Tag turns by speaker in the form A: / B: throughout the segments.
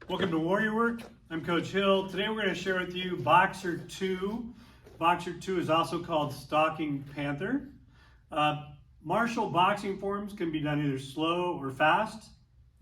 A: Welcome to Warrior Work. I'm Coach Hill. Today we're going to share with you Boxer 2. Boxer 2 is also called Stalking Panther. Martial boxing forms can be done either slow or fast.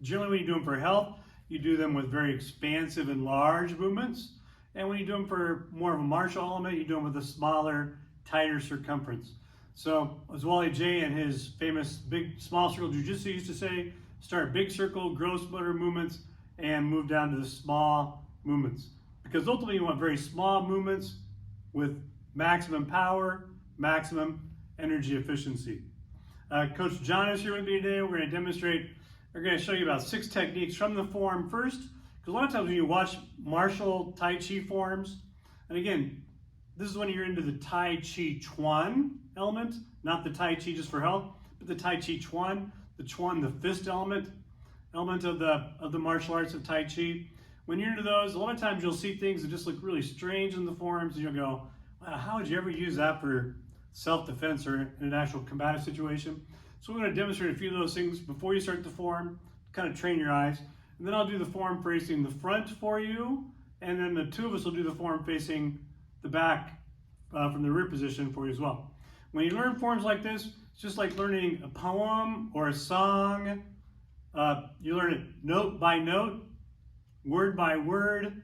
A: Generally when you do them for health, you do them with very expansive and large movements. And when you do them for more of a martial element, you do them with a smaller, tighter circumference. So as Wally J in his famous big small circle jiu-jitsu used to say, start big circle, gross motor movements, and move down to the small movements. Because ultimately you want very small movements with maximum power, maximum energy efficiency. Coach John is here with me today. We're going to show you about 6 techniques from the form first. Because a lot of times when you watch martial Tai Chi forms, and again, this is when you're into the Tai Chi Chuan element, not the Tai Chi just for health, but the Tai Chi Chuan, the fist element of the martial arts of Tai Chi. When you're into those, a lot of times you'll see things that just look really strange in the forms, and you'll go, wow, how would you ever use that for self-defense or in an actual combative situation? So we're going to demonstrate a few of those things before you start the form, kind of train your eyes. And then I'll do the form facing the front for you, and then the two of us will do the form facing the back from the rear position for you as well. When you learn forms like this, it's just like learning a poem or a song. You learn it note by note, word by word,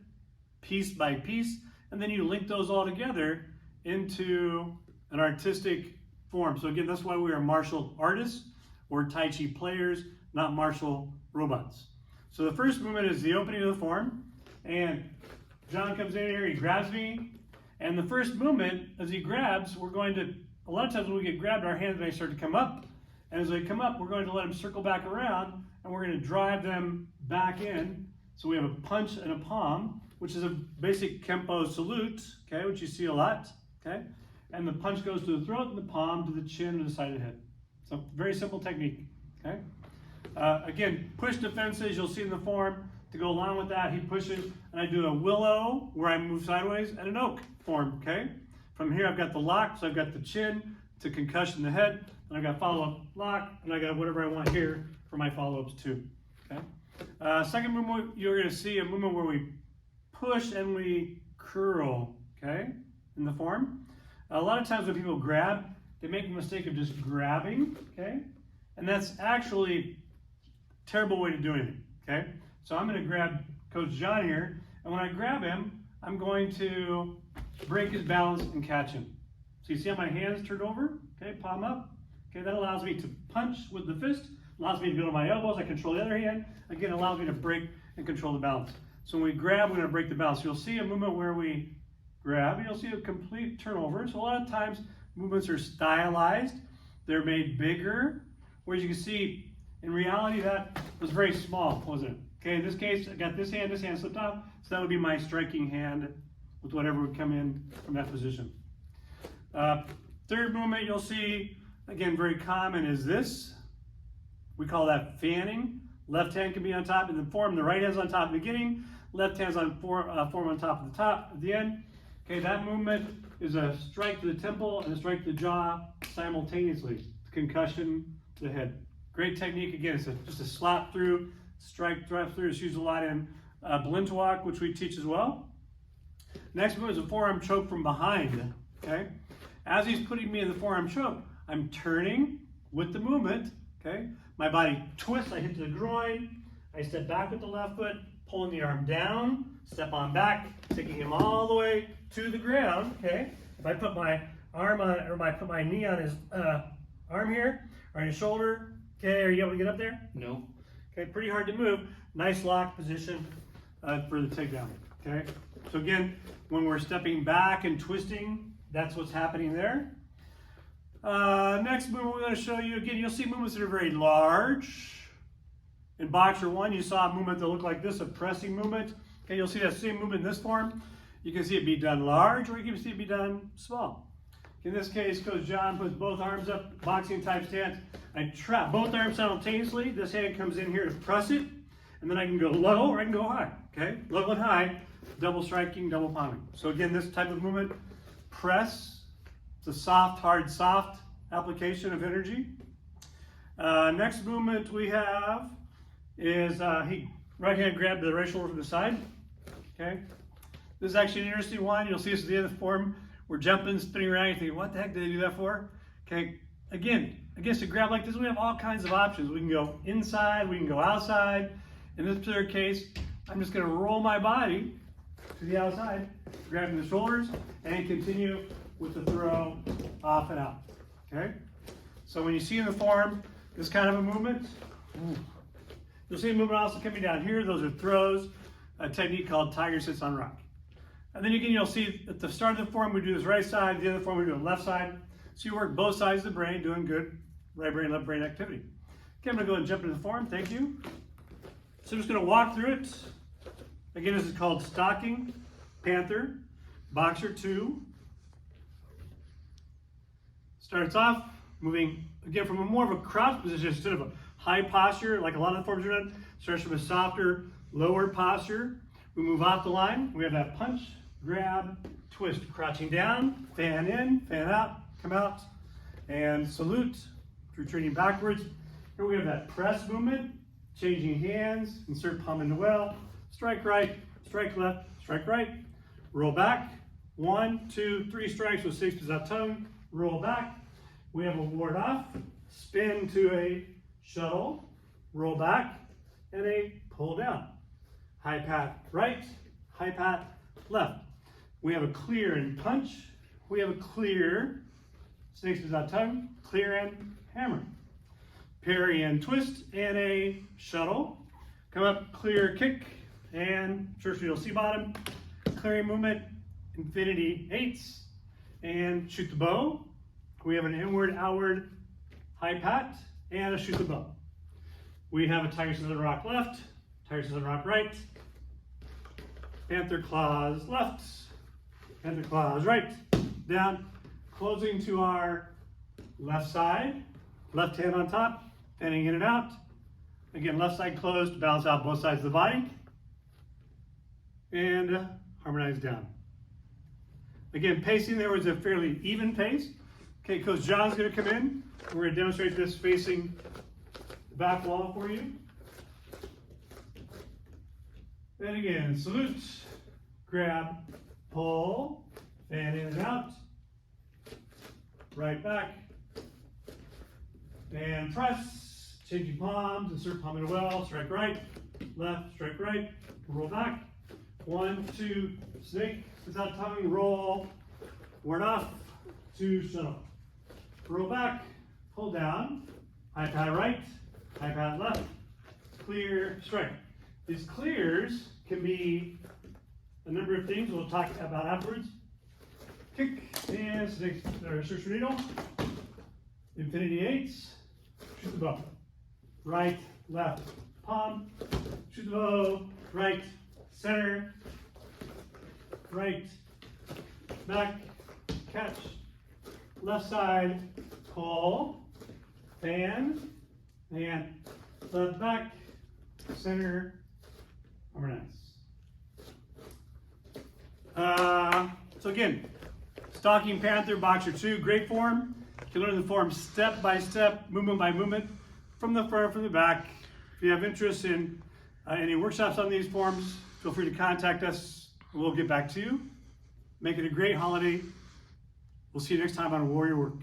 A: piece by piece, and then you link those all together into an artistic form. So again, that's why we are martial artists or Tai Chi players, not martial robots. So the first movement is the opening of the form, and John comes in here, he grabs me, and the first movement, as he grabs, a lot of times when we get grabbed, our hands may start to come up, and as they come up, we're going to let them circle back around, and we're going to drive them back in. So we have a punch and a palm, which is a basic Kempo salute, okay, which you see a lot, okay? And the punch goes to the throat, and the palm to the chin or the side of the head. So very simple technique, okay? Again, push defenses, you'll see in the form. To go along with that, he pushes, and I do a willow, where I move sideways, and an oak form, okay? From here, I've got the lock, so I've got the chin to concussion the head, and I've got follow-up lock, and I got whatever I want here for my follow-ups too, okay? Second movement, you're going to see a movement where we push and we curl, okay, in the form. A lot of times when people grab, they make the mistake of just grabbing, okay? And that's actually a terrible way to do anything, okay? So I'm going to grab Coach John here, and when I grab him, I'm going to break his balance and catch him. So you see how my hands turned over? Okay, palm up. Okay, that allows me to punch with the fist, allows me to go to my elbows, I control the other hand. Again, allows me to break and control the balance. So when we grab, we're going to break the balance. You'll see a movement where we grab, and you'll see a complete turnover. So a lot of times, movements are stylized. They're made bigger. Whereas you can see, in reality, that was very small, wasn't it? Okay, in this case, I got this hand slipped off, so that would be my striking hand with whatever would come in from that position. Third movement you'll see, again, very common is this. We call that fanning. Left hand can be on top in the form, the right hand's on top at the beginning, left hand's on form on top of the top at the end. Okay, that movement is a strike to the temple and a strike to the jaw simultaneously. Concussion to the head. Great technique, again, it's just a slap through, strike, drive through. It's used a lot in Blintwalk, which we teach as well. Next move is a forearm choke from behind, okay? As he's putting me in the forearm choke, I'm turning with the movement, okay? My body twists, I hit the groin, I step back with the left foot, pulling the arm down, step on back, taking him all the way to the ground, okay? If I put my arm on, or if I put my knee on his arm here, or on his shoulder, okay, are you able to get up there? No. Okay, pretty hard to move. Nice lock position for the takedown, okay? So again, when we're stepping back and twisting, that's what's happening there. Next movement we're going to show you, again, you'll see movements that are very large. In Boxer 1, you saw a movement that looked like this, a pressing movement. Okay, you'll see that same movement in this form. You can see it be done large, or you can see it be done small. In this case, Coach John puts both arms up, boxing type stance. I trap both arms simultaneously. This hand comes in here to press it, and then I can go low or I can go high, okay? Low and high, double striking, double palming. So again, this type of movement, press, it's a soft, hard, soft application of energy. Next movement we have is he Right hand grab to the right shoulder from the side. Okay. This is actually an interesting one. You'll see this at the end of the form. We're jumping, spinning around. You're thinking, what the heck did they do that for? Okay. Again, against a grab like this, we have all kinds of options. We can go inside, we can go outside. In this particular case, I'm just going to roll my body to the outside, grabbing the shoulders, and continue with the throw off and out. Okay? So when you see in the form this kind of a movement, you'll see a movement also coming down here. Those are throws, a technique called tiger sits on rock. And then again, you'll see at the start of the form, we do this right side, the other form, we do the left side. So you work both sides of the brain, doing good right brain, left brain activity. Okay, I'm gonna go ahead and jump into the form, thank you. So I'm just gonna walk through it. Again, this is called Stalking, Panther, Boxer 2. Starts off moving, again, from a more of a crouch position instead of a high posture, like a lot of the forms are done. Starts from a softer, lower posture. We move off the line. We have that punch, grab, twist, crouching down, fan in, fan out, come out, and salute, retreating backwards. Here we have that press movement, changing hands, insert palm into well, strike right, strike left, strike right, roll back, 1, 2, 3 strikes with 6 pieces out tongue, roll back. We have a ward off, spin to a shuttle, roll back, and a pull down. High pat right, high pat left. We have a clear and punch. We have a clear, snake spins out tongue, clear and hammer. Parry and twist, and a shuttle. Come up, clear kick, and church wheel C bottom. Clearing movement, infinity eights, and shoot the bow. We have an inward, outward, high pat, and a shoot the bow. We have a tiger sits on rock left, tiger sits on rock right, panther claws left, panther claws right, down, closing to our left side, left hand on top, fanning in and out. Again, left side closed, balance out both sides of the body, and harmonize down. Again, pacing there was a fairly even pace. Okay, Coach John's going to come in. We're going to demonstrate this facing the back wall for you. Then again, salute, grab, pull, fan in and out, right back, and press, changing palms, insert palm in a well, strike right, left, strike right, roll back, 1, 2, snake, without tongue, roll, ward off, 2, shuttle. Roll back, pull down, high pat right, high pat left, clear, strike. These clears can be a number of things we'll talk about afterwards. Kick and snake, or search for needle, infinity eights, shoot the bow. Right, left, palm, shoot the bow, right, center, right, back, catch, left side, pull, fan, and left back, center, harmonize. So again, Stalking Panther, Boxer 2, great form. You can learn the form step by step, movement by movement, from the front, from the back. If you have interest in any workshops on these forms, feel free to contact us. We'll get back to you. Make it a great holiday. We'll see you next time on Warrior Work.